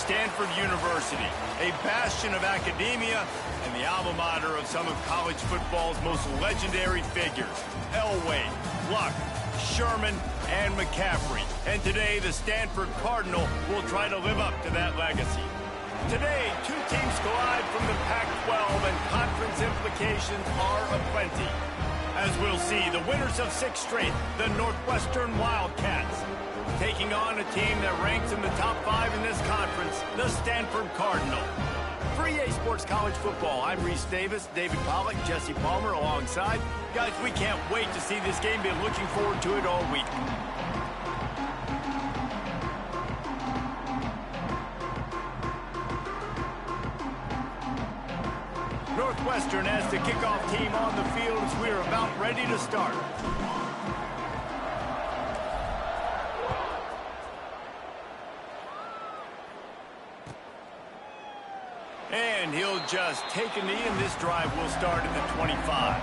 Stanford University, a bastion of academia and the alma mater of some of college football's most legendary figures, Elway, Luck, Sherman, and McCaffrey. And today, the Stanford Cardinal will try to live up to that legacy. Today, two teams collide from the Pac-12, and conference implications are aplenty. As we'll see, the winners of 6 straight, the Northwestern Wildcats, taking on a team that ranks in the top 5 in this conference, the Stanford Cardinal. For EA Sports College Football, I'm Reese Davis, David Pollack, Jesse Palmer alongside. Guys, we can't wait to see this game. Been looking forward to it all week. Northwestern has the kickoff team on the field as we are about ready to start. And he'll just take a knee, and this drive will start at the 25.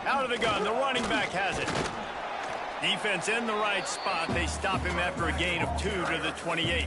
Out of the gun, the running back has it. Defense in the right spot. They stop him after a gain of 2 to the 28.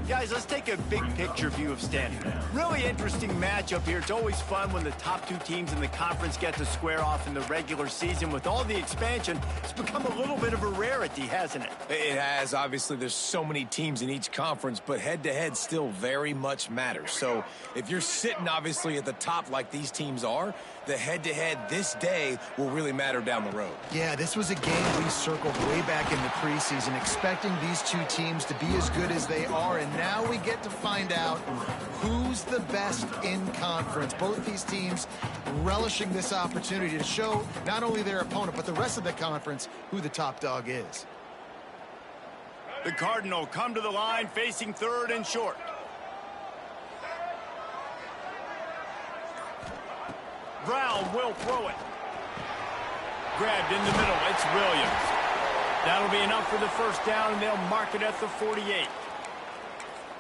Guys, let's take a big picture view of Stanford. Really interesting matchup here. It's always fun when the top 2 teams in the conference get to square off in the regular season. With all the expansion, it's become a little bit of a rarity, hasn't it? It has. Obviously, there's so many teams in each conference, but head-to-head still very much matters. So if you're sitting, obviously, at the top like these teams are, the head-to-head this day will really matter down the road. Yeah, this was a game we circled way back in the preseason, expecting these 2 teams to be as good as they are, and now we get to find out who's the best in conference. Both these teams relishing this opportunity to show not only their opponent, but the rest of the conference who the top dog is. The Cardinal come to the line facing 3rd and short. Brown will throw it. Grabbed in the middle. It's Williams. That'll be enough for the first down, and they'll mark it at the 48.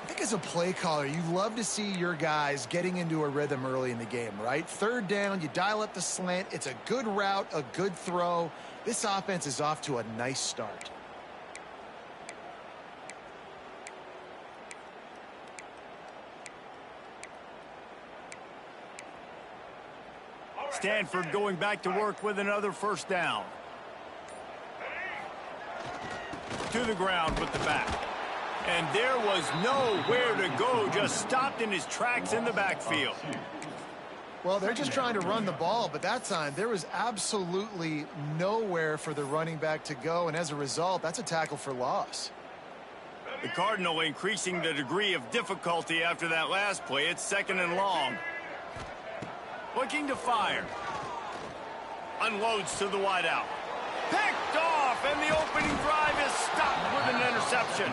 I think as a play caller, you love to see your guys getting into a rhythm early in the game, right? 3rd down, you dial up the slant. It's a good route, a good throw. This offense is off to a nice start. Stanford going back to work with another first down. To the ground with the back. And there was nowhere to go, just stopped in his tracks in the backfield. Well, they're just trying to run the ball, but that time there was absolutely nowhere for the running back to go, and as a result, that's a tackle for loss. The Cardinal increasing the degree of difficulty after that last play. It's 2nd and long. Looking to fire. Unloads to the wideout. Picked off, and the opening drive is stopped with an interception.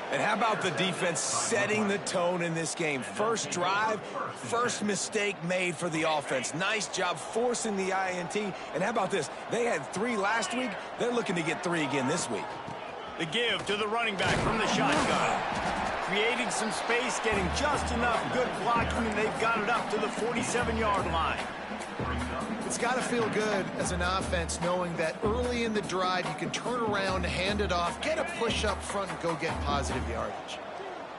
And how about the defense setting the tone in this game? First drive, first mistake made for the offense. Nice job forcing the INT. And how about this? They had 3 last week. They're looking to get 3 again this week. The give to the running back from the shotgun. Creating some space, getting just enough good blocking, and they've got it up to the 47-yard line. It's got to feel good as an offense knowing that early in the drive you can turn around, hand it off, get a push up front, and go get positive yardage.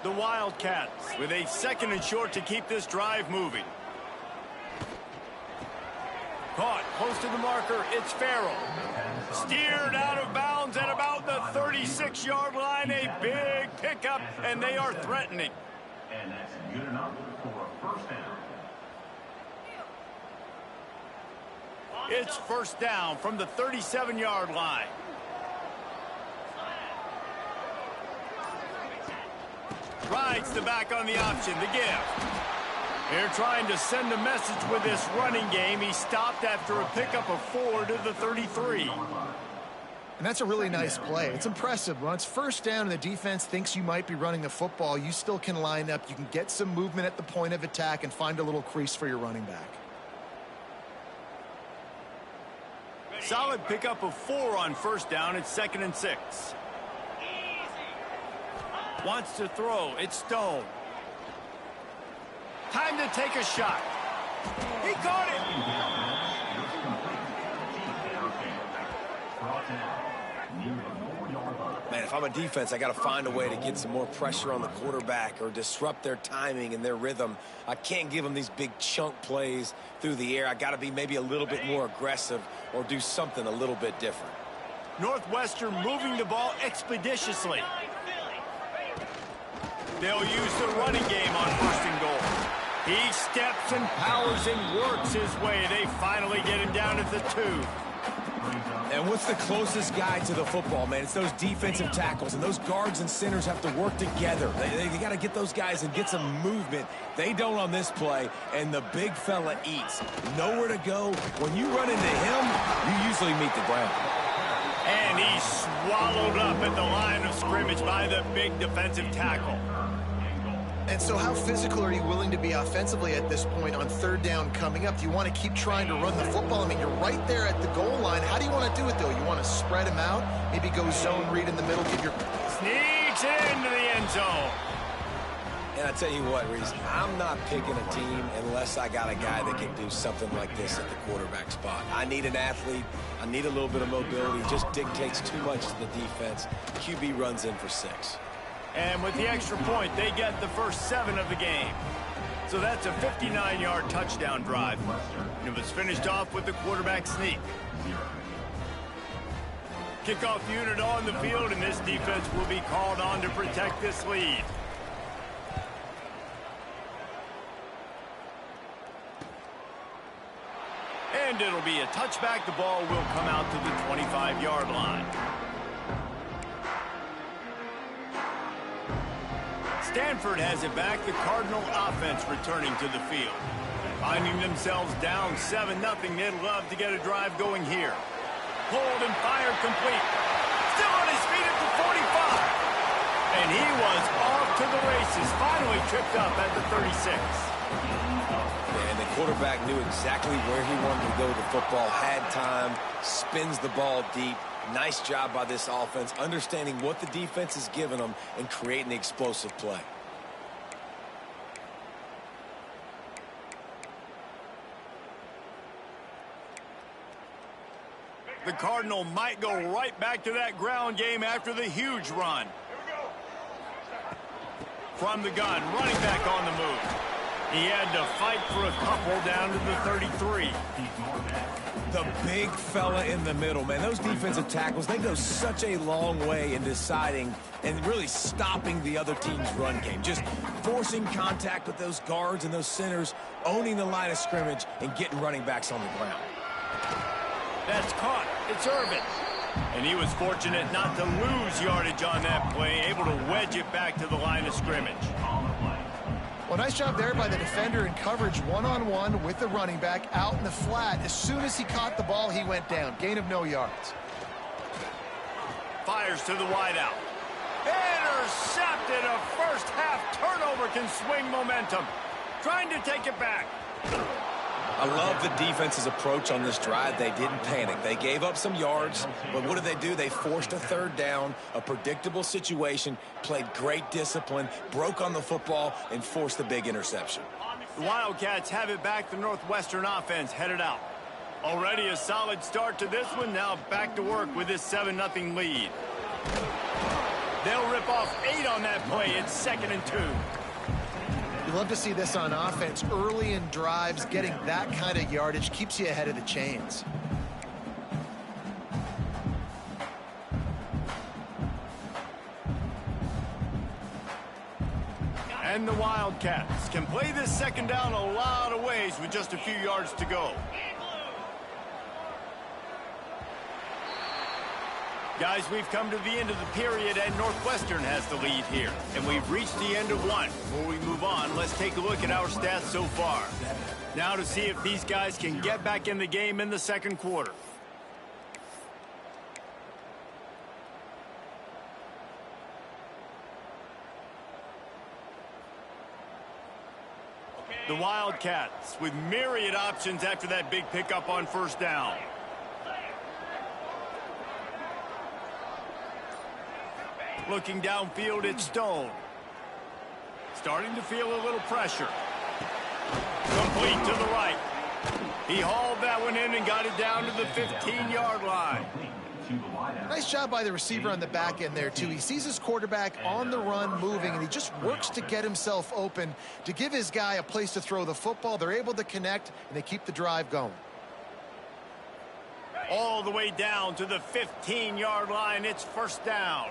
The Wildcats with a 2nd and short to keep this drive moving. Caught close to the marker. It's Farrell. Steered out of bounds at about the 36-yard line. A big pickup, and they are threatening. And that's good enough for a first down. It's first down from the 37-yard line. Rides the back on the option. The give. They're trying to send a message with this running game. He stopped after a pickup of 4 to the 33. And that's a really nice play. It's impressive. When it's first down and the defense thinks you might be running the football, you still can line up. You can get some movement at the point of attack and find a little crease for your running back. Solid pickup of 4 on first down. It's 2nd and 6. Wants to throw. It's Stone. Time to take a shot. He caught it. Man, if I'm a defense, I got to find a way to get some more pressure on the quarterback or disrupt their timing and their rhythm. I can't give them these big chunk plays through the air. I got to be maybe a little bit more aggressive or do something a little bit different. Northwestern moving the ball expeditiously. They'll use the running game on 1st and goal. He steps and powers and works his way. They finally get him down at the 2. And what's the closest guy to the football, man? It's those defensive tackles, and those guards and centers have to work together. They got to get those guys and get some movement. They don't on this play, and the big fella eats. Nowhere to go. When you run into him, you usually meet the ground. And he's swallowed up at the line of scrimmage by the big defensive tackle. And so how physical are you willing to be offensively at this point on 3rd down coming up? Do you want to keep trying to run the football? I mean, you're right there at the goal line. How do you want to do it, though? You want to spread him out, maybe go zone read in the middle, give your... Sneaks it into the end zone. And I tell you what, Reese, I'm not picking a team unless I got a guy that can do something like this at the quarterback spot. I need an athlete. I need a little bit of mobility. It just dictates too much to the defense. QB runs in for 6. And with the extra point, they get the first 7 of the game. So that's a 59-yard touchdown drive. And it was finished off with the quarterback sneak. Kickoff unit on the field, and this defense will be called on to protect this lead. And it'll be a touchback. The ball will come out to the 25-yard line. Stanford has it back. The Cardinal offense returning to the field. Finding themselves down 7-0. They'd love to get a drive going here. Pulled and fired complete. Still on his feet at the 45. And he was off to the races. Finally tripped up at the 36. And the quarterback knew exactly where he wanted to go with the football. Had time. Spins the ball deep. Nice job by this offense, understanding what the defense is giving them and creating the explosive play. The Cardinal might go right back to that ground game after the huge run. From the gun, running back on the move. He had to fight for a couple down to the 33. The big fella in the middle, man. Those defensive tackles, they go such a long way in deciding and really stopping the other team's run game. Just forcing contact with those guards and those centers, owning the line of scrimmage, and getting running backs on the ground. That's caught. It's Irvin. And he was fortunate not to lose yardage on that play, able to wedge it back to the line of scrimmage. Well, nice job there by the defender in coverage one-on-one with the running back out in the flat. As soon as he caught the ball, he went down. Gain of no yards. Fires to the wideout. Intercepted. A first half turnover can swing momentum. Trying to take it back. I love the defense's approach on this drive. They didn't panic. They gave up some yards, but what did? They forced a 3rd down, a predictable situation, played great discipline, broke on the football, and forced the big interception. The Wildcats have it back. The Northwestern offense headed out. Already a solid start to this one. Now back to work with this 7-0 lead. They'll rip off 8 on that play. It's 2nd and 2. You love to see this on offense. Early in drives, getting that kind of yardage keeps you ahead of the chains. And the Wildcats can play this 2nd down a lot of ways with just a few yards to go. Guys, we've come to the end of the period, and Northwestern has the lead here. And we've reached the end of one. Before we move on, let's take a look at our stats so far. Now to see if these guys can get back in the game in the 2nd quarter. The Wildcats with myriad options after that big pickup on 1st down. Looking downfield, it's Stone. Starting to feel a little pressure. Complete to the right. He hauled that one in and got it down to the 15-yard line. Nice job by the receiver on the back end there, too. He sees his quarterback on the run moving, and he just works to get himself open to give his guy a place to throw the football. They're able to connect, and they keep the drive going. All the way down to the 15-yard line. It's first down.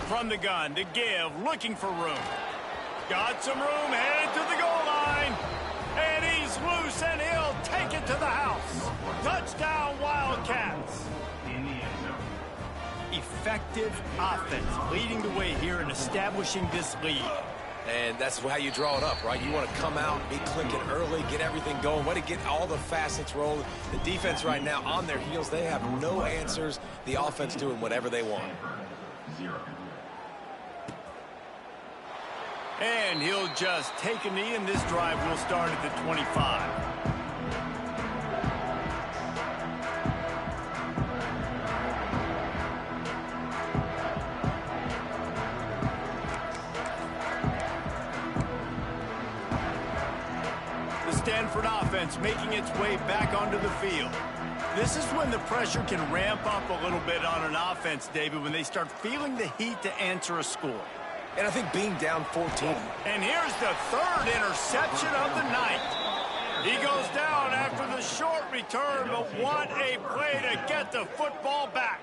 From the gun to give, looking for room. Got some room, headed to the goal line. And he's loose, and he'll take it to the house. Touchdown, Wildcats. Effective offense leading the way here and establishing this lead. And that's how you draw it up, right? You want to come out, be clicking early, get everything going, want to get all the facets rolling. The defense right now on their heels, they have no answers. The offense doing whatever they want. And he'll just take a knee, and this drive will start at the 25. The Stanford offense making its way back onto the field. This is when the pressure can ramp up a little bit on an offense, David, when they start feeling the heat to answer a score. And I think being down 14. And here's the third interception of the night. He goes down after the short return, but what a play to get the football back.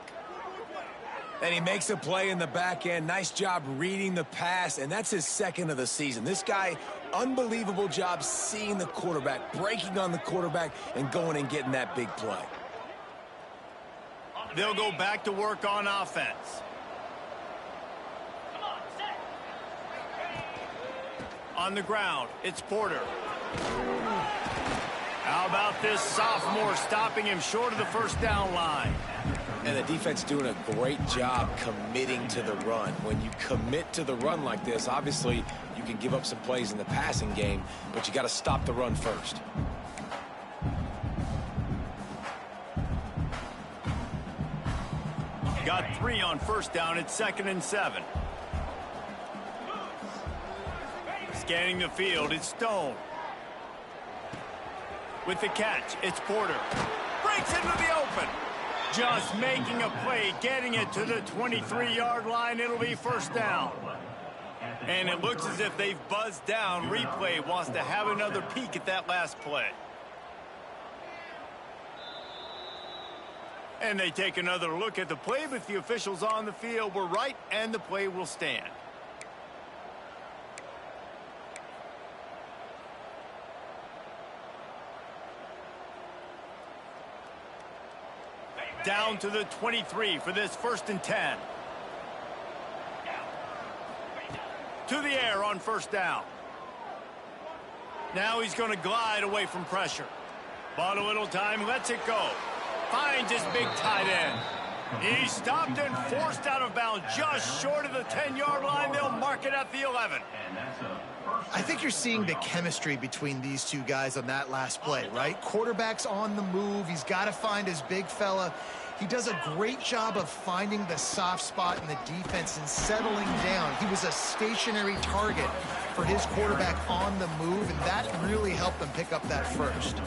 And he makes a play in the back end. Nice job reading the pass, and that's his second of the season. This guy, unbelievable job seeing the quarterback, breaking on the quarterback, and going and getting that big play. They'll go back to work on offense. On the ground, it's Porter. How about this sophomore stopping him short of the first down line? And the defense doing a great job committing to the run. When you commit to the run like this, obviously you can give up some plays in the passing game, but you got to stop the run first. Got 3 on first down. It's 2nd and 7. Scanning the field, it's Stone. With the catch, it's Porter. Breaks into the open. Just making a play, getting it to the 23-yard line. It'll be first down. And it looks as if they've buzzed down. Replay wants to have another peek at that last play. And they take another look at the play, but the officials on the field were right, and the play will stand. Down to the 23 for this 1st and 10. To the air on first down. Now he's going to glide away from pressure. Bought a little time, lets it go. Finds his big tight end. He stopped and forced out of bounds just short of the 10-yard line. They'll mark it at the 11. I think you're seeing the chemistry between these two guys on that last play, right? Quarterback's on the move. He's got to find his big fella. He does a great job of finding the soft spot in the defense and settling down. He was a stationary target for his quarterback on the move, and that really helped them pick up that first.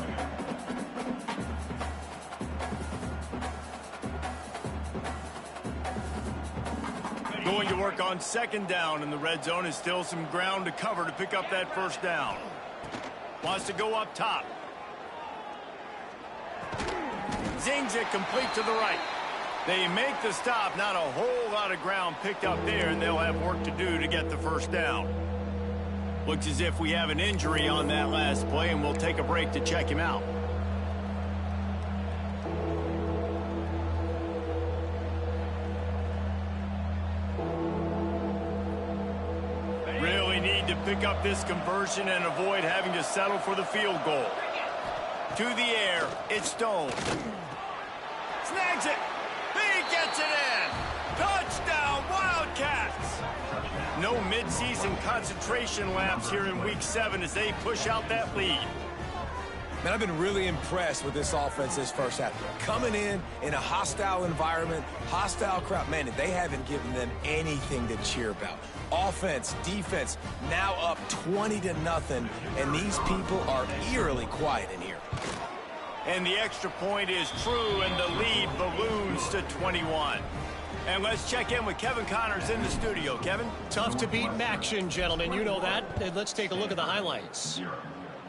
Going to work on 2nd down, and the red zone is still some ground to cover to pick up that first down. Wants to go up top. Zings it complete to the right. They make the stop. Not a whole lot of ground picked up there, and they'll have work to do to get the first down. Looks as if we have an injury on that last play, and we'll take a break to check him out. Really need to pick up this conversion and avoid having to settle for the field goal. To the air, it's Stone. Snags it. He gets it in. Touchdown, Wildcats. No midseason concentration laps here in Week 7 as they push out that lead. Man, I've been really impressed with this offense this first half. Coming in a hostile environment, hostile crowd. Man, they haven't given them anything to cheer about. Offense, defense, now up 20-0, and these people are eerily quiet in here. And the extra point is true, and the lead balloons to 21. And let's check in with Kevin Connors in the studio. Kevin? Tough to beat action, gentlemen. You know that. And let's take a look at the highlights.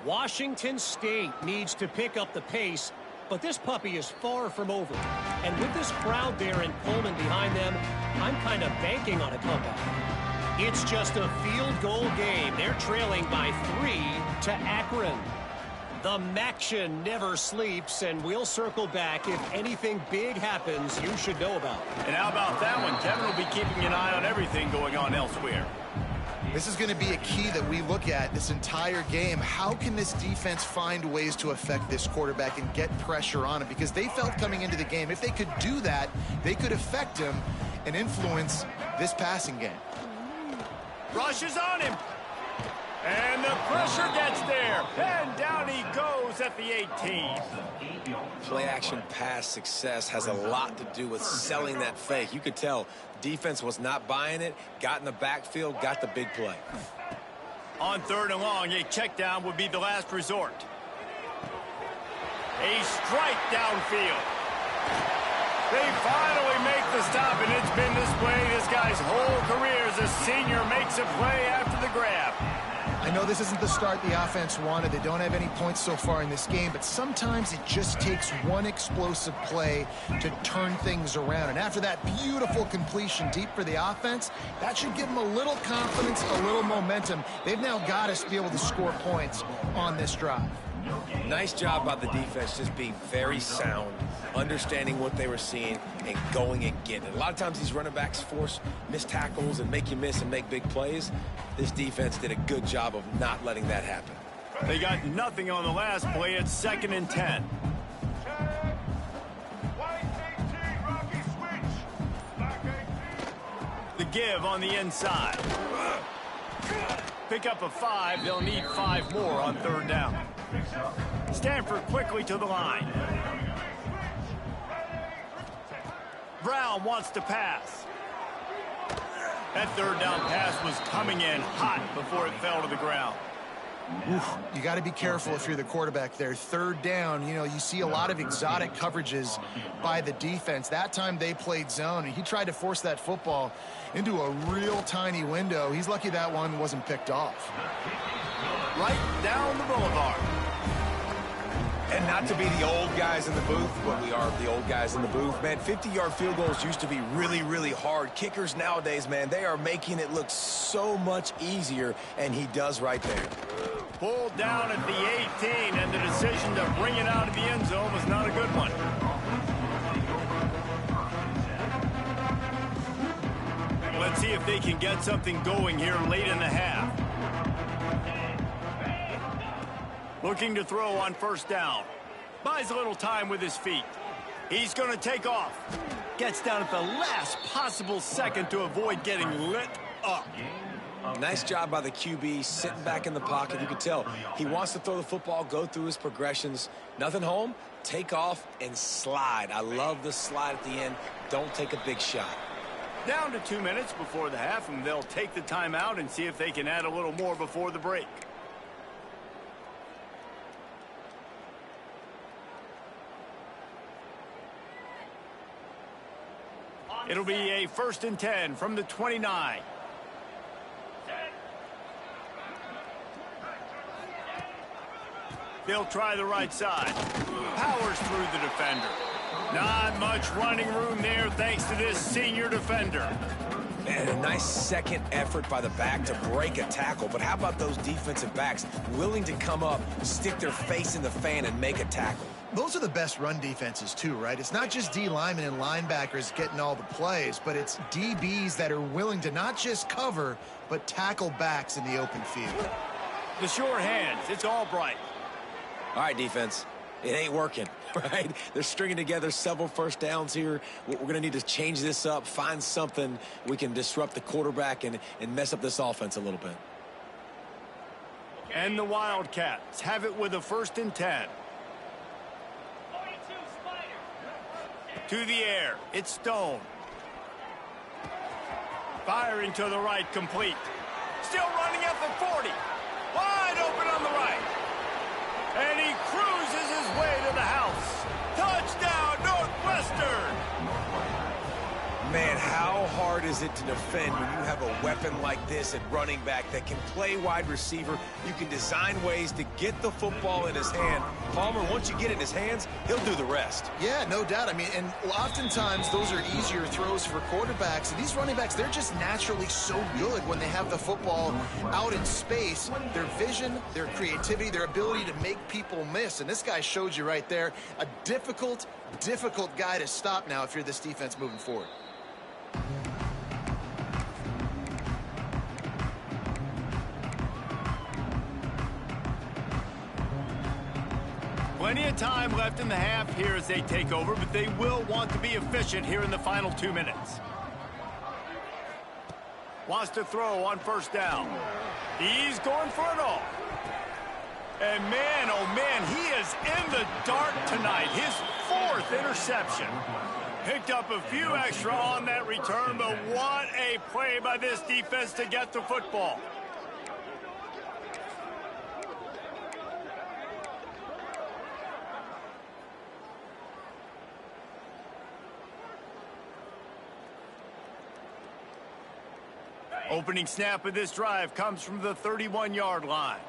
Washington State needs to pick up the pace, but this puppy is far from over. And with this crowd there in Pullman behind them, I'm kind of banking on a comeback. It's just a field goal game. They're trailing by 3 to Akron. The Maction never sleeps, and we'll circle back if anything big happens you should know about. And how about that one? Kevin will be keeping an eye on everything going on elsewhere. This is going to be a key that we look at this entire game. How can this defense find ways to affect this quarterback and get pressure on him? Because they felt coming into the game, if they could do that, they could affect him and influence this passing game. Rushes on him. And the pressure gets there. And down he goes at the 18. Play-action pass success has a lot to do with selling that fake. You could tell defense was not buying it, got in the backfield, got the big play. On 3rd and long, a check down would be the last resort. A strike downfield. They finally make the stop, and it's been this way this guy's whole career as a senior makes a play after the grab. I know this isn't the start the offense wanted. They don't have any points so far in this game, but sometimes it just takes one explosive play to turn things around. And after that beautiful completion deep for the offense, that should give them a little confidence, a little momentum. They've now got to be able to score points on this drive. Nice job by the defense, just being very sound, understanding what they were seeing, and going and getting it. A lot of times these running backs force missed tackles and make you miss and make big plays. This defense did a good job of not letting that happen. They got nothing on the last play. It's 2nd and 10. The give on the inside. Pick up a 5. They'll need 5 more on 3rd down. Stanford quickly to the line. Brown wants to pass. That 3rd down pass was coming in hot before it fell to the ground. Oof, you got to be careful if you're the quarterback there. 3rd down, you know, you see a lot of exotic coverages by the defense. That time they played zone, and he tried to force that football into a real tiny window. He's lucky that one wasn't picked off. Right down the boulevard. And not to be the old guys in the booth, but we are the old guys in the booth. Man, 50-yard field goals used to be really, really hard. Kickers nowadays, man, they are making it look so much easier, and he does right there. Pulled down at the 18, and the decision to bring it out of the end zone was not a good one. Let's see if they can get something going here late in the half. Looking to throw on 1st down. Buys a little time with his feet. He's going to take off. Gets down at the last possible second to avoid getting lit up. Nice job by the QB, sitting back in the pocket. You can tell he wants to throw the football, go through his progressions. Nothing home, take off, and slide. I love the slide at the end. Don't take a big shot. Down to 2 minutes before the half, and they'll take the timeout and see if they can add a little more before the break. It'll be a 1st and 10 from the 29. They'll try the right side. Powers through the defender. Not much running room there thanks to this senior defender. Man, a nice second effort by the back to break a tackle. But how about those defensive backs willing to come up, stick their face in the fan, and make a tackle? Those are the best run defenses too, right? It's not just D linemen and linebackers getting all the plays, but it's DBs that are willing to not just cover, but tackle backs in the open field. The sure hands, it's Albright. All right, defense, it ain't working, right? They're stringing together several 1st downs here. We're going to need to change this up, find something we can disrupt the quarterback and mess up this offense a little bit. And the Wildcats have it with a 1st and 10. To the air, it's Stone. Firing to the right, complete. Still running at the 40. Wide open on the right. And he cruises his way to the house. Touchdown, Northwestern! Man, how hard is it to defend when you have a weapon like this at running back that can play wide receiver? You can design ways to get the football in his hand. Palmer, once you get it in his hands, he'll do the rest. Yeah, no doubt. I mean, and oftentimes those are easier throws for quarterbacks. And these running backs, they're just naturally so good when they have the football out in space. Their vision, their creativity, their ability to make people miss. And this guy showed you right there, a difficult guy to stop now if you're this defense moving forward. Plenty of time left in the half here as they take over, but they will want to be efficient here in the final 2 minutes. Wants to throw on 1st down. He's going for it all. And man, oh man, he is in the dark tonight. His 4th interception. Picked up a few extra on that return, but what a play by this defense to get the football. Opening snap of this drive comes from the 31-yard line.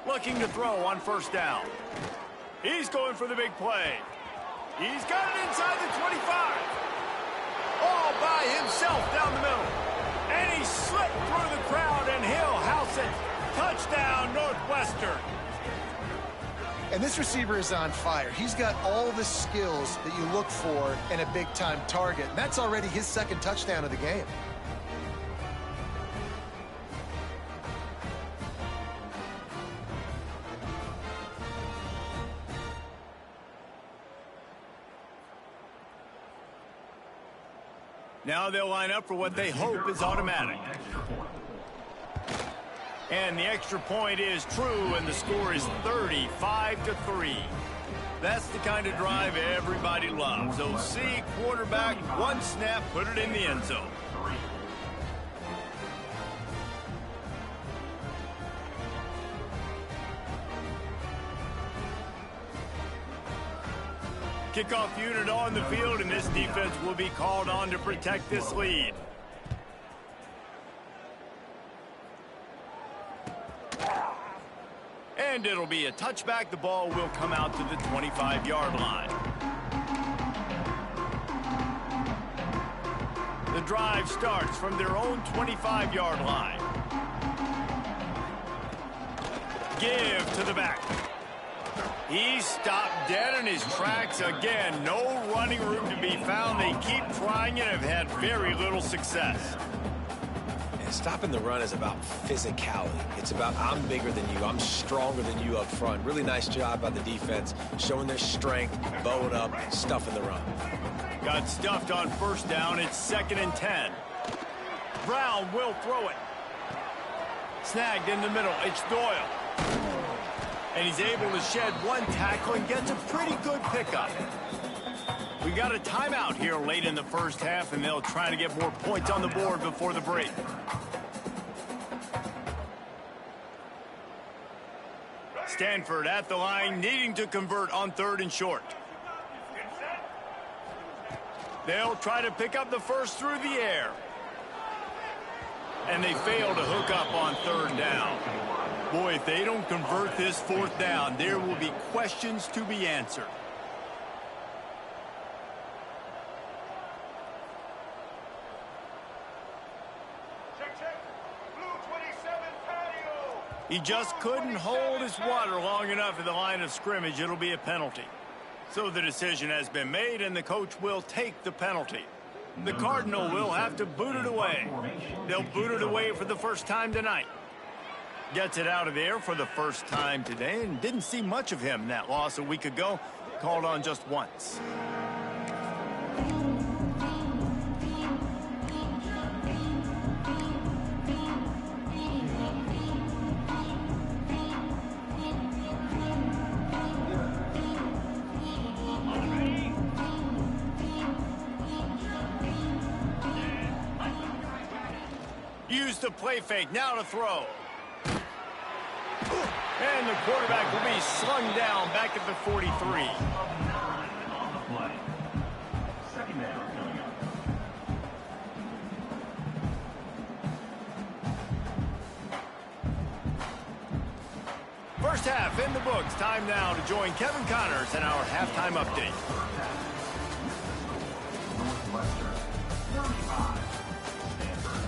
Looking to throw on 1st down. He's going for the big play. He's got it inside the 25. All by himself down the middle. And he slipped through the crowd, and he'll house it. Touchdown, Northwestern. And this receiver is on fire. He's got all the skills that you look for in a big-time target. And that's already his 2nd touchdown of the game. Now they'll line up for what they hope is automatic. And the extra point is true, and the score is 35-3. That's the kind of drive everybody loves. OC, quarterback, 1 snap, put it in the end zone. Kickoff unit on the field, and this defense will be called on to protect this lead. And it'll be a touchback. The ball will come out to the 25-yard line. The drive starts from their own 25-yard line. Give to the back. He's stopped dead in his tracks again. No running room to be found. They keep trying and have had very little success. And stopping the run is about physicality. It's about I'm bigger than you. I'm stronger than you up front. Really nice job by the defense, showing their strength, bowing up, stuffing the run. Got stuffed on 1st down. It's 2nd and 10. Brown will throw it. Snagged in the middle. It's Doyle. And he's able to shed 1 tackle and gets a pretty good pickup. We got a timeout here late in the 1st half, and they'll try to get more points on the board before the break. Stanford at the line, needing to convert on 3rd and short. They'll try to pick up the 1st through the air. And they fail to hook up on 3rd down. Boy, if they don't convert this 4th down, there will be questions to be answered. He just couldn't hold his water long enough at the line of scrimmage. It'll be a penalty. So the decision has been made, and the coach will take the penalty. The Cardinal will have to boot it away. They'll boot it away for the first time tonight. Gets it out of there for the first time today, and didn't see much of him in that loss a week ago. Called on just once. the play fake. Now to throw. And the quarterback will be slung down back at the 43. First half in the books. Time now to join Kevin Connors in our halftime update. Northwestern 35, Stanford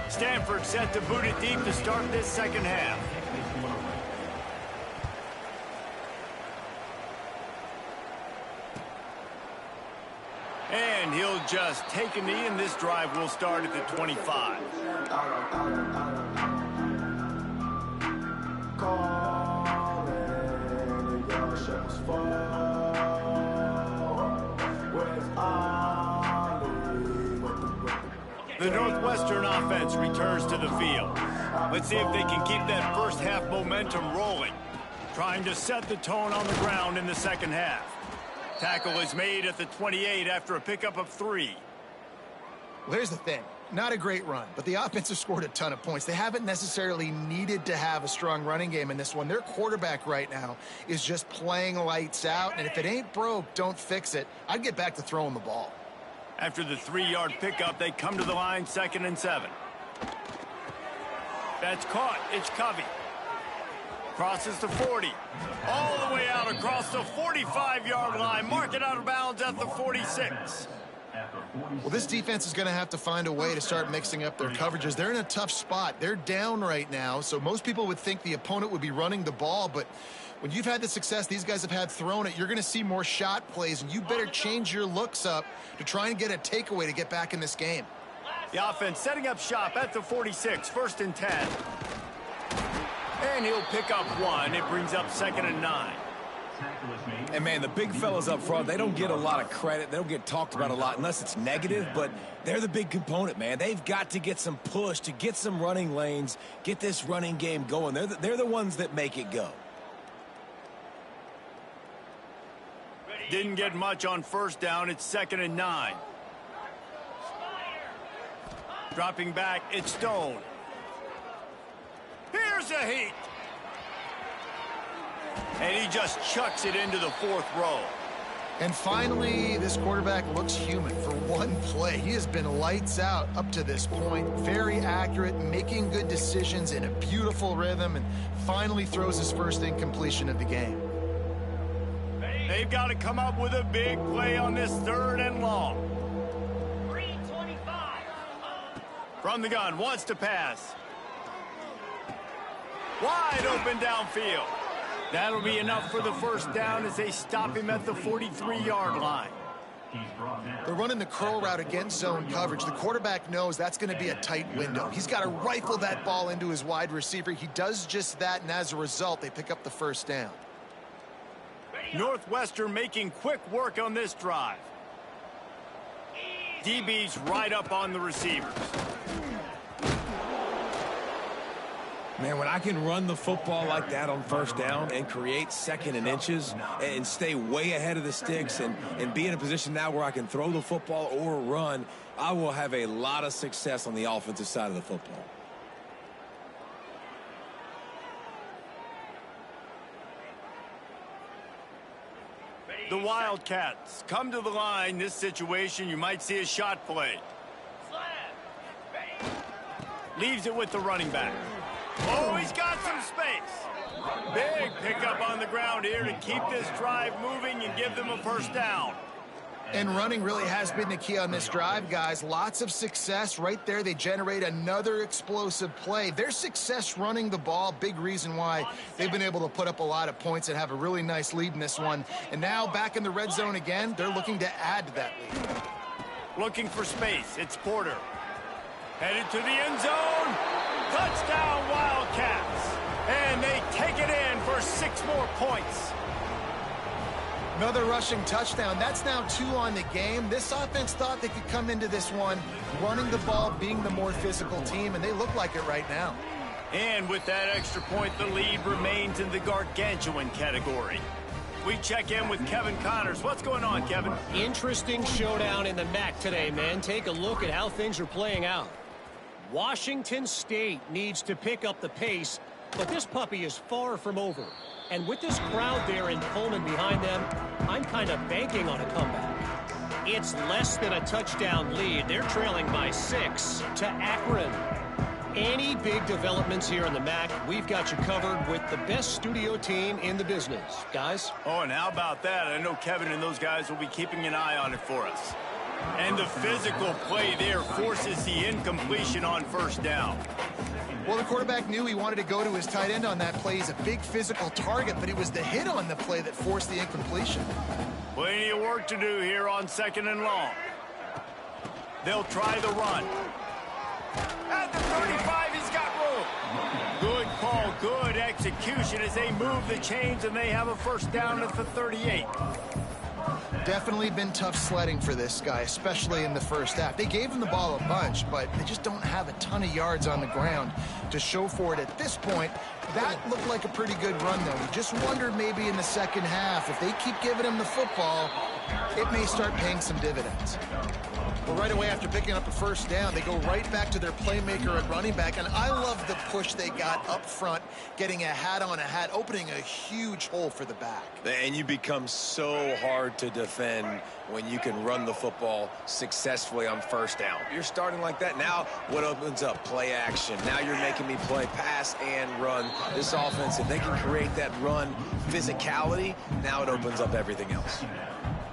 3. Stanford set to boot it deep to start this second half. And he'll just take a knee, and this drive will start at the 25. The Northwestern offense returns to the field. Let's see if they can keep that first half momentum rolling. Trying to set the tone on the ground in the second half. Tackle is made at the 28 after a pickup of 3. Well, here's the thing. Not a great run, but the offense has scored a ton of points. They haven't necessarily needed to have a strong running game in this one. Their quarterback right now is just playing lights out, and if it ain't broke, don't fix it. I'd get back to throwing the ball. After the 3-yard pickup, they come to the line, 2nd and 7. That's caught. It's Covey. Crosses the 40. All the way out across the 45-yard line. Mark it out of bounds at the 46. Well, this defense is going to have to find a way to start mixing up their coverages. They're in a tough spot. They're down right now, so most people would think the opponent would be running the ball, but when you've had the success these guys have had throwing it, you're going to see more shot plays, and you better change your looks up to try and get a takeaway to get back in this game. The offense setting up shop at the 46, 1st and 10. And he'll pick up 1. It brings up 2nd and 9. And, man, the big fellas up front, they don't get a lot of credit. They don't get talked about a lot unless it's negative, but they're the big component, man. They've got to get some push, to get some running lanes, get this running game going. They're the ones that make it go. Didn't get much on 1st down. It's 2nd and 9. Dropping back, it's Stone. Here's a heat. And he just chucks it into the 4th row. And finally, this quarterback looks human for one play. He has been lights out up to this point. Very accurate, making good decisions in a beautiful rhythm, and finally throws his first incompletion of the game. They've got to come up with a big play on this 3rd and long. 325. From the gun, wants to pass. Wide open downfield. That'll be enough for the 1st down as they stop him at the 43-yard line. They're running the curl route against zone coverage. The quarterback knows that's going to be a tight window. He's got to rifle that ball into his wide receiver. He does just that, and as a result, they pick up the 1st down. Northwestern making quick work on this drive. DB's right up on the receivers. Man, when I can run the football like that on 1st down and create 2nd and inches and stay way ahead of the sticks and be in a position now where I can throw the football or run, I will have a lot of success on the offensive side of the football. The Wildcats come to the line. This situation, you might see a shot play. Leaves it with the running back. Oh, he's got some space. Big pickup on the ground here to keep this drive moving and give them a 1st down. And running really has been the key on this drive, guys. Lots of success right there. They generate another explosive play. Their success running the ball, big reason why they've been able to put up a lot of points and have a really nice lead in this one. And now back in the red zone again, they're looking to add to that lead. Looking for space. It's Porter. Headed to the end zone. Touchdown, Wildcats. And they take it in for 6 more points. Another rushing touchdown. That's now 2 on the game. This offense thought they could come into this one running the ball, being the more physical team, and they look like it right now. And with that extra point, the lead remains in the gargantuan category. We check in with Kevin Connors. What's going on, Kevin? Interesting showdown in the MAC today, man. Take a look at how things are playing out. Washington State needs to pick up the pace, but this puppy is far from over. And with this crowd there in Pullman behind them, I'm kind of banking on a comeback. It's less than a touchdown lead. They're trailing by 6 to Akron. Any big developments here in the MAC, we've got you covered with the best studio team in the business. Guys? Oh, and how about that? I know Kevin and those guys will be keeping an eye on it for us. And the physical play there forces the incompletion on first down. Well, the quarterback knew he wanted to go to his tight end on that play. He's a big physical target, but it was the hit on the play that forced the incompletion. Plenty of work to do here on 2nd and long. They'll try the run. At the 35, he's got room. Good call, good execution as they move the chains, and they have a first down at the 38. Definitely been tough sledding for this guy, especially in the first half. They gave him the ball a bunch, but they just don't have a ton of yards on the ground to show for it at this point. That looked like a pretty good run, though. You just wondered maybe in the second half, if they keep giving him the football, it may start paying some dividends. Well, right away after picking up a first down, they go right back to their playmaker at running back, and I love the push they got up front, getting a hat on a hat, opening a huge hole for the back. And you become so hard to defend when you can run the football successfully on first down. You're starting like that. Now what opens up? Play action. Now you're making me play pass and run. This offense, if they can create that run physicality, now it opens up everything else.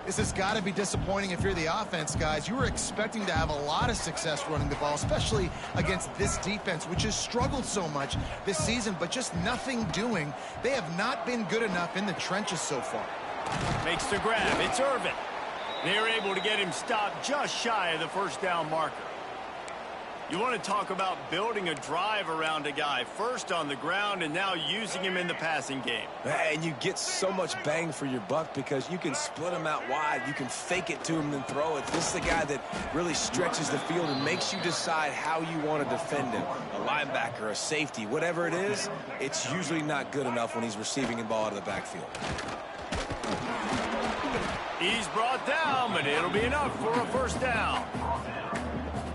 This has got to be disappointing if you're the offense, guys. You were expecting to have a lot of success running the ball, especially against this defense, which has struggled so much this season, but just nothing doing. They have not been good enough in the trenches so far. Makes the grab. It's Irvin. They're able to get him stopped just shy of the first down marker. You want to talk about building a drive around a guy, first on the ground and now using him in the passing game. And you get so much bang for your buck because you can split him out wide. You can fake it to him and throw it. This is the guy that really stretches the field and makes you decide how you want to defend him. A linebacker, a safety, whatever it is, it's usually not good enough when he's receiving the ball out of the backfield. He's brought down, but it'll be enough for a first down.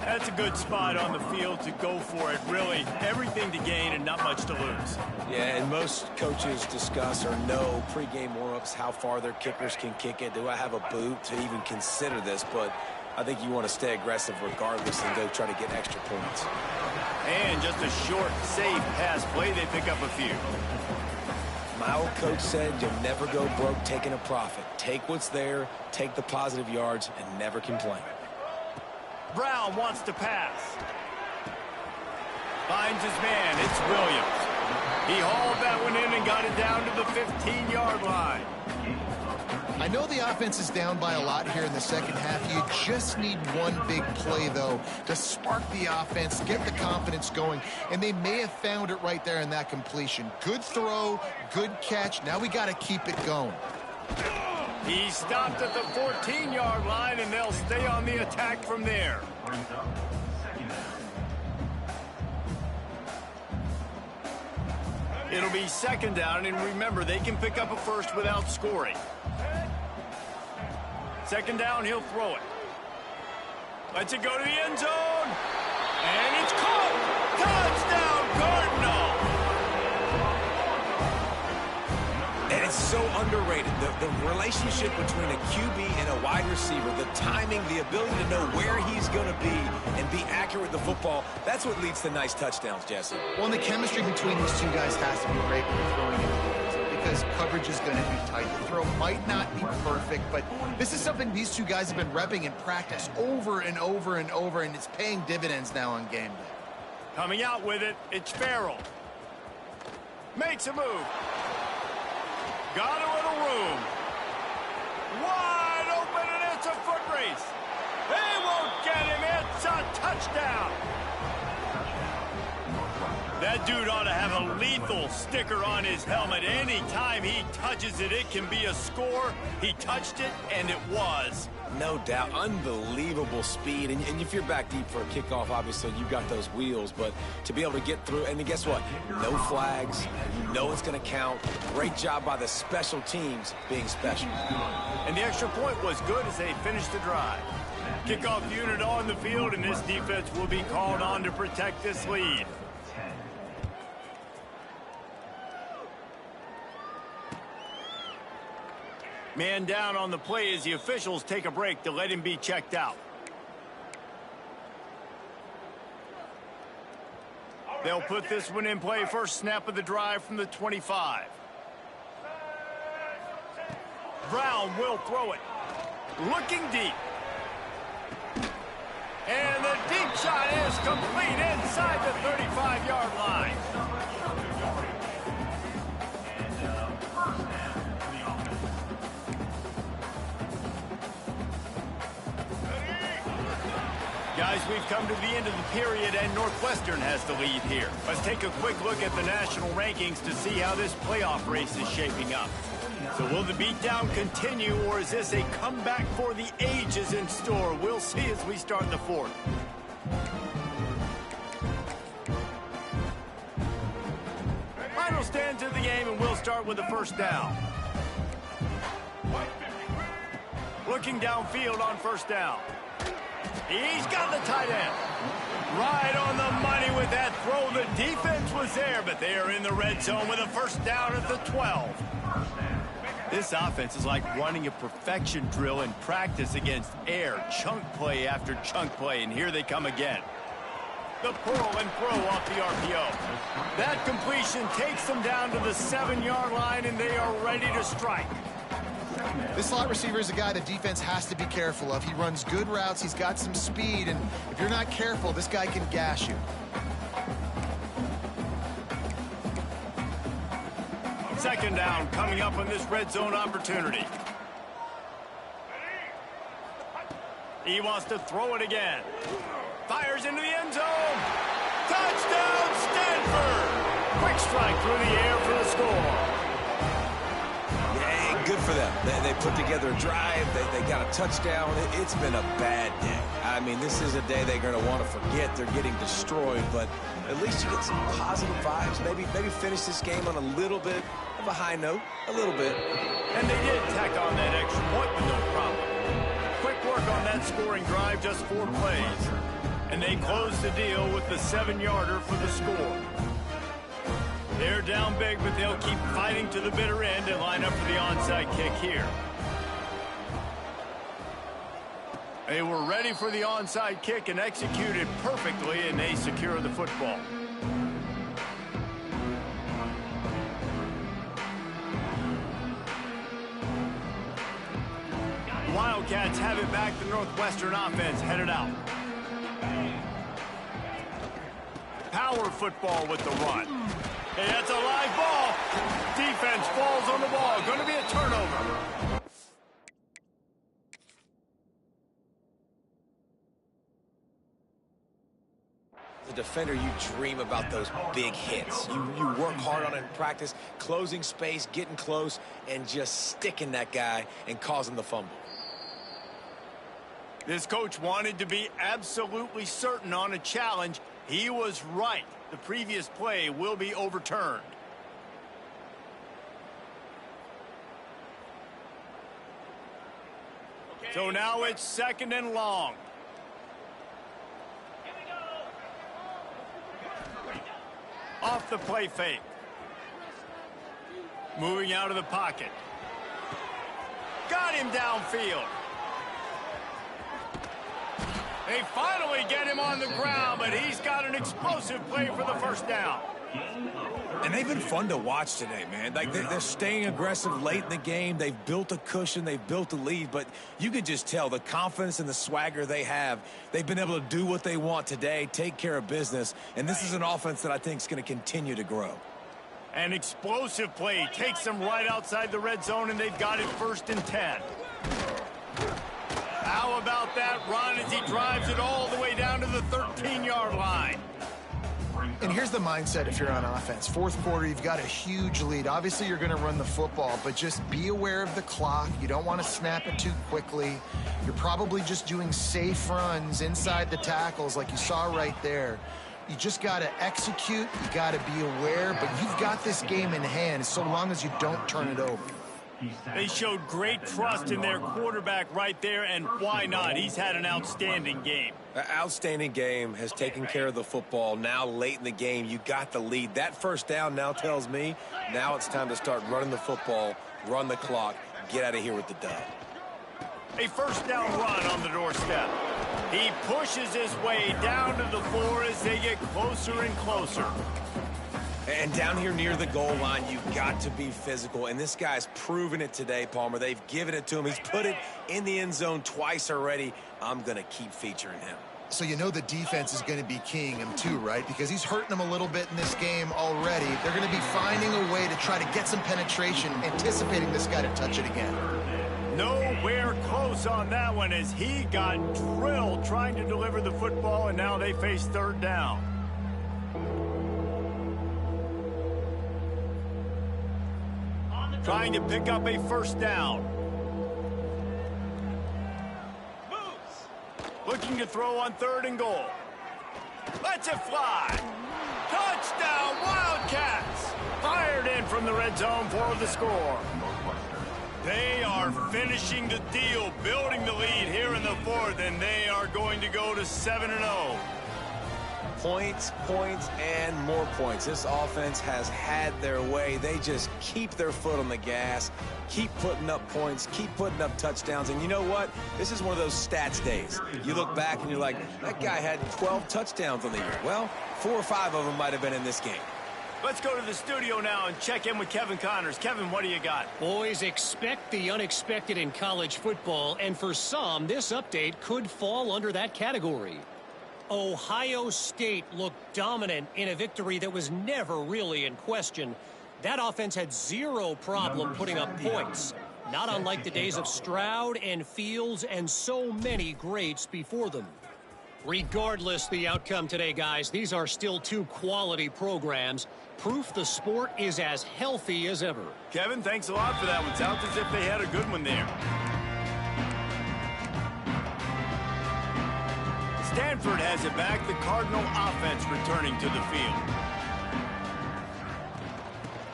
That's a good spot on the field to go for it. Really, everything to gain and not much to lose. Yeah, and most coaches discuss or know pregame warm-ups how far their kickers can kick it. Do I have a boot to even consider this? But I think you want to stay aggressive regardless and go try to get extra points. And just a short, safe pass play, they pick up a few. My old coach said you'll never go broke taking a profit. Take what's there, take the positive yards, and never complain. Brown wants to pass. Finds his man. It's Williams. He hauled that one in and got it down to the 15-yard line. I know the offense is down by a lot here in the second half. You just need one big play, though, to spark the offense, get the confidence going, and they may have found it right there in that completion. Good throw, good catch. Now we got to keep it going. He stopped at the 14-yard line, and they'll stay on the attack from there. It'll be second down, and remember, they can pick up a first without scoring. Second down, he'll throw it. Lets it go to the end zone. And it's caught. Touchdown, Cardinal. And it's so underrated. The relationship between a QB and a wide receiver, the timing, the ability to know where he's going to be and be accurate with the football, that's what leads to nice touchdowns, Jesse. Well, and the chemistry between these two guys has to be great when you're throwing into because coverage is going to be tight. The throw might not be perfect, but this is something these two guys have been repping in practice over and over and over, and it's paying dividends now on game day. Coming out with it, it's Farrell. Makes a move. Got a little room. Wide open, and it's a foot race. They won't get him. It's a touchdown. That dude ought to have a lethal sticker on his helmet. Anytime he touches it, it can be a score. He touched it, and it was. No doubt. Unbelievable speed. And if you're back deep for a kickoff, obviously you've got those wheels. But to be able to get through, and then guess what? No flags. You know it's going to count. Great job by the special teams being special. And the extra point was good as they finished the drive. Kickoff unit on the field, and this defense will be called on to protect this lead. Man down on the play as the officials take a break to let him be checked out. They'll put this one in play. First snap of the drive from the 25. Brown will throw it. Looking deep. And the deep shot is complete inside the 35-yard line. Guys, we've come to the end of the period, and Northwestern has the lead here. Let's take a quick look at the national rankings to see how this playoff race is shaping up. So will the beatdown continue, or is this a comeback for the ages in store? We'll see as we start the fourth. Final stanza of the game, and we'll start with the first down. Looking downfield on first down. He's got the tight end. Right on the money with that throw. The defense was there, but they are in the red zone with a first down at the 12. This offense is like running a perfection drill in practice against air. Chunk play after chunk play, and here they come again. The pull and throw off the RPO. That completion takes them down to the 7-yard line, and they are ready to strike. This slot receiver is a guy the defense has to be careful of. He runs good routes. He's got some speed, and if you're not careful, this guy can gash you. Second down coming up on this red zone opportunity. He wants to throw it again. Fires into the end zone. Touchdown, Stanford! Quick strike through the air for the score. Good for them. They put together a drive. They got a touchdown. It's been a bad day. I mean, this is a day they're going to want to forget. They're getting destroyed, but at least you get some positive vibes. Maybe finish this game on a little bit of a high note. A little bit. And they did tack on that extra point with no problem. Quick work on that scoring drive, just 4 plays. And they close the deal with the 7-yarder for the score. They're down big, but they'll keep fighting to the bitter end and line up for the onside kick here. They were ready for the onside kick and executed perfectly, and they secure the football. The Wildcats have it back. The Northwestern offense headed out. Power football with the run. Hey, that's a live ball. Defense falls on the ball. Going to be a turnover. As a defender, you dream about those big hits. You work hard on it in practice, closing space, getting close, and just sticking that guy and causing the fumble. This coach wanted to be absolutely certain on a challenge. He was right. The previous play will be overturned. So now it's 2nd and long. Off the play fake. Moving out of the pocket. Got him downfield. They finally get him on the ground, but he's got an explosive play for the first down. And they've been fun to watch today, man. Like they're staying aggressive late in the game. They've built a cushion. They've built a lead. But you can just tell the confidence and the swagger they have. They've been able to do what they want today, take care of business. And this is an offense that I think is going to continue to grow. An explosive play takes them right outside the red zone, and they've got it 1st and 10. How about that run as he drives it all the way down to the 13-yard line? And here's the mindset if you're on offense. Fourth quarter, you've got a huge lead. Obviously, you're going to run the football, but just be aware of the clock. You don't want to snap it too quickly. You're probably just doing safe runs inside the tackles like you saw right there. You just got to execute. You got to be aware, but you've got this game in hand so long as you don't turn it over. They showed great trust in their quarterback right there, and why not? He's had an outstanding game. An outstanding game, has taken care of the football. Now late in the game, you got the lead. That first down now tells me now it's time to start running the football, run the clock, get out of here with the dub. A first down run on the doorstep. He pushes his way down to the floor as they get closer and closer. And down here near the goal line, you've got to be physical. And this guy's proven it today, Palmer. They've given it to him. He's put it in the end zone twice already. I'm going to keep featuring him. So you know the defense is going to be keying him too, right? Because he's hurting them a little bit in this game already. They're going to be finding a way to try to get some penetration, anticipating this guy to touch it again. Nowhere close on that one as he got drilled trying to deliver the football, and now they face third down. Trying to pick up a first down. Looking to throw on 3rd and goal. Lets it fly. Touchdown, Wildcats. Fired in from the red zone for the score. They are finishing the deal, building the lead here in the 4th, and they are going to go to 7-0. Points, points, and more points. This offense has had their way. They just keep their foot on the gas, keep putting up points, keep putting up touchdowns. And you know what? This is one of those stats days. You look back and you're like, that guy had 12 touchdowns on the year. Well, 4 or 5 of them might have been in this game. Let's go to the studio now and check in with Kevin Connors. Kevin, what do you got? Boys, expect the unexpected in college football, and for some, this update could fall under that category. Ohio State looked dominant in a victory that was never really in question. That offense had zero problem putting up points, not unlike the days of Stroud and Fields and so many greats before them. Regardless the outcome today, guys, these are still 2 quality programs. Proof the sport is as healthy as ever. Kevin, thanks a lot for that one. Sounds as if they had a good one there. Stanford has it back. The Cardinal offense returning to the field.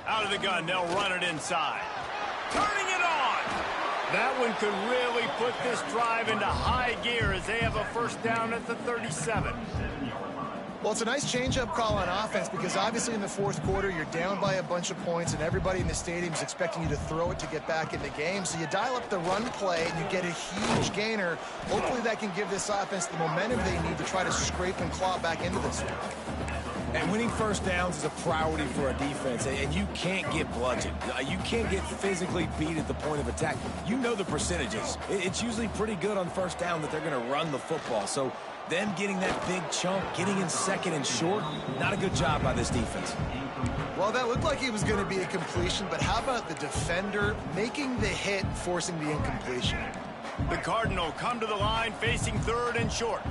Out of the gun, they'll run it inside. Turning it on. That one could really put this drive into high gear as they have a first down at the 37. Well, it's a nice change-up call on offense because obviously in the 4th quarter, you're down by a bunch of points and everybody in the stadium is expecting you to throw it to get back in the game. So you dial up the run play and you get a huge gainer. Hopefully that can give this offense the momentum they need to try to scrape and claw back into this one. And winning first downs is a priority for a defense, and you can't get bludgeoned. You can't get physically beat at the point of attack. You know the percentages. It's usually pretty good on first down that they're going to run the football. So them getting that big chunk, getting in 2nd and short, not a good job by this defense. Well, that looked like it was going to be a completion, but how about the defender making the hit and forcing the incompletion? The Cardinal come to the line facing 3rd and short.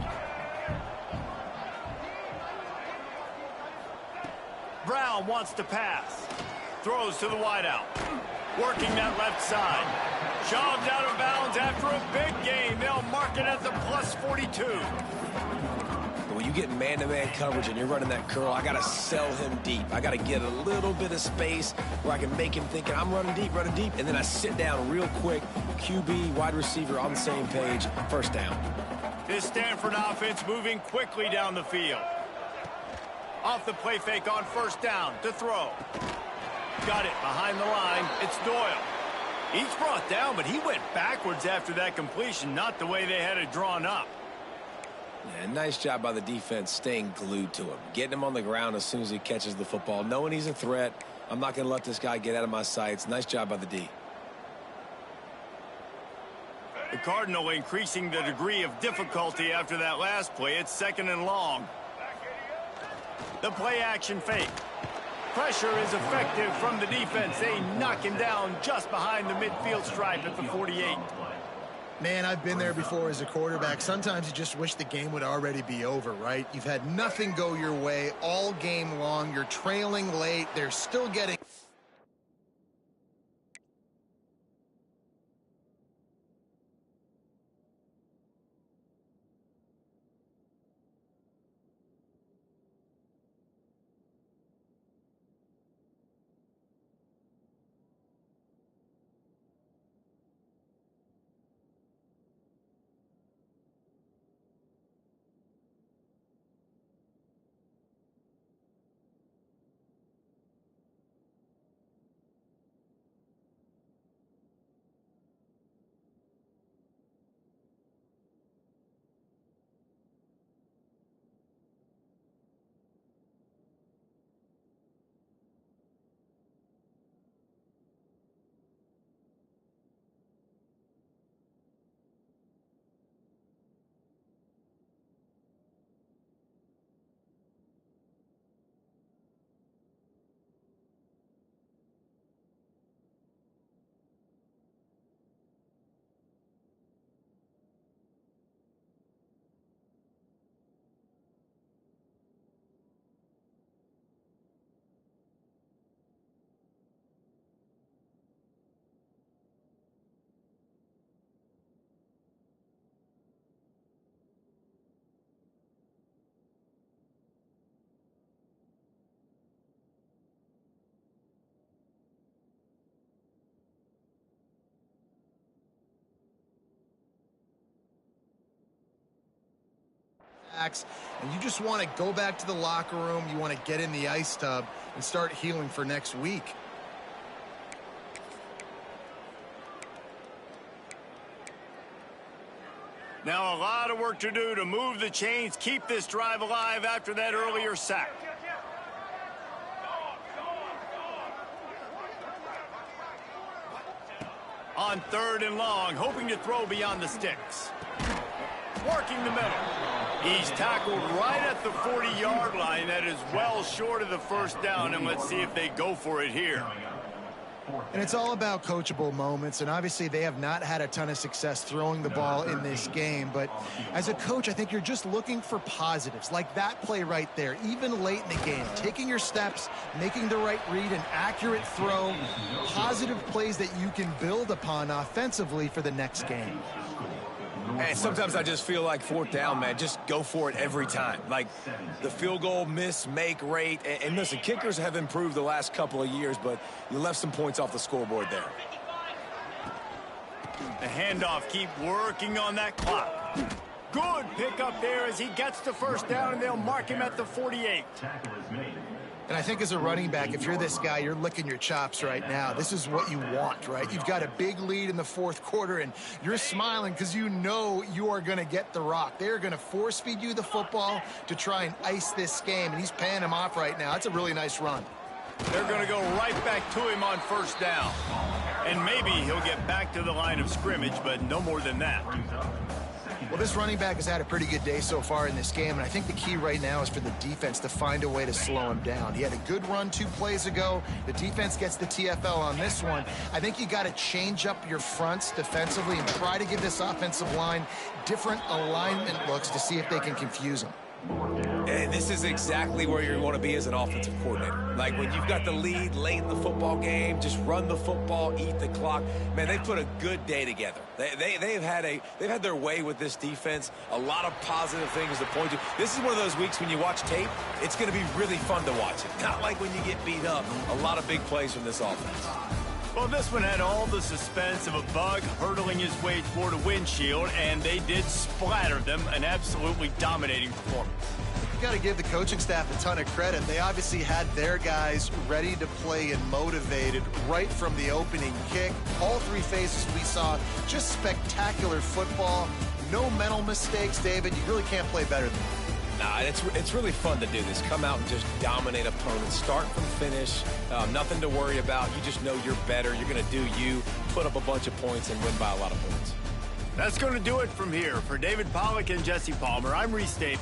Brown wants to pass. Throws to the wideout. Working that left side. Shoved out of bounds after a big gain. They'll mark it at the plus 42. When you get man-to-man coverage and you're running that curl, I got to sell him deep. I got to get a little bit of space where I can make him think I'm running deep, and then I sit down real quick. QB, wide receiver on the same page. First down. This Stanford offense moving quickly down the field. Off the play fake on first down to throw. Got it behind the line. It's Doyle. He's brought down, but he went backwards after that completion, not the way they had it drawn up. Yeah, nice job by the defense staying glued to him. Getting him on the ground as soon as he catches the football. Knowing he's a threat. I'm not going to let this guy get out of my sights. Nice job by the D. The Cardinal increasing the degree of difficulty after that last play. It's 2nd and long. The play action fake. Pressure is effective from the defense. They knock him down just behind the midfield stripe at the 48. Man, I've been there before as a quarterback. Sometimes you just wish the game would already be over, right? You've had nothing go your way all game long. You're trailing late. They're still getting... And you just want to go back to the locker room. You want to get in the ice tub and start healing for next week. Now a lot of work to do to move the chains, keep this drive alive after that earlier sack. On 3rd and long, hoping to throw beyond the sticks. Working the middle. He's tackled right at the 40-yard line. That is well short of the first down, and let's see if they go for it here. And it's all about coachable moments, and obviously they have not had a ton of success throwing the ball in this game. But as a coach, I think you're just looking for positives, like that play right there, even late in the game. Taking your steps, making the right read, an accurate throw, positive plays that you can build upon offensively for the next game. And sometimes I just feel like 4th down, man, just go for it every time. Like the field goal miss-make rate. And listen, kickers have improved the last couple of years, but you left some points off the scoreboard there. The handoff, keep working on that clock. Good pickup there as he gets the first down, and they'll mark him at the 48. And I think as a running back, if you're this guy, you're licking your chops right now. This is what you want, right? You've got a big lead in the 4th quarter, and you're smiling because you know you are going to get the rock. They're going to force feed you the football to try and ice this game, and he's paying him off right now. That's a really nice run. They're going to go right back to him on 1st down. And maybe he'll get back to the line of scrimmage, but no more than that. Well, this running back has had a pretty good day so far in this game, and I think the key right now is for the defense to find a way to slow him down. He had a good run 2 plays ago. The defense gets the TFL on this one. I think you got to change up your fronts defensively and try to give this offensive line different alignment looks to see if they can confuse him. And this is exactly where you want to be as an offensive coordinator. Like when you've got the lead late in the football game, just run the football, eat the clock. Man, they've put a good day together. They've had their way with this defense. A lot of positive things to point to. This is one of those weeks when you watch tape, it's going to be really fun to watch it. Not like when you get beat up. A lot of big plays from this offense. Well, this one had all the suspense of a bug hurtling his way toward a windshield, and they did splatter them. An absolutely dominating performance. You've got to give the coaching staff a ton of credit. They obviously had their guys ready to play and motivated right from the opening kick. All 3 phases we saw, just spectacular football. No mental mistakes, David. You really can't play better than that. Nah, it's really fun to do this. Come out and just dominate opponents. Start from finish. Nothing to worry about. You just know you're better. You're going to do you, put up a bunch of points, and win by a lot of points. That's going to do it from here. For David Pollack and Jesse Palmer, I'm Reese Davis.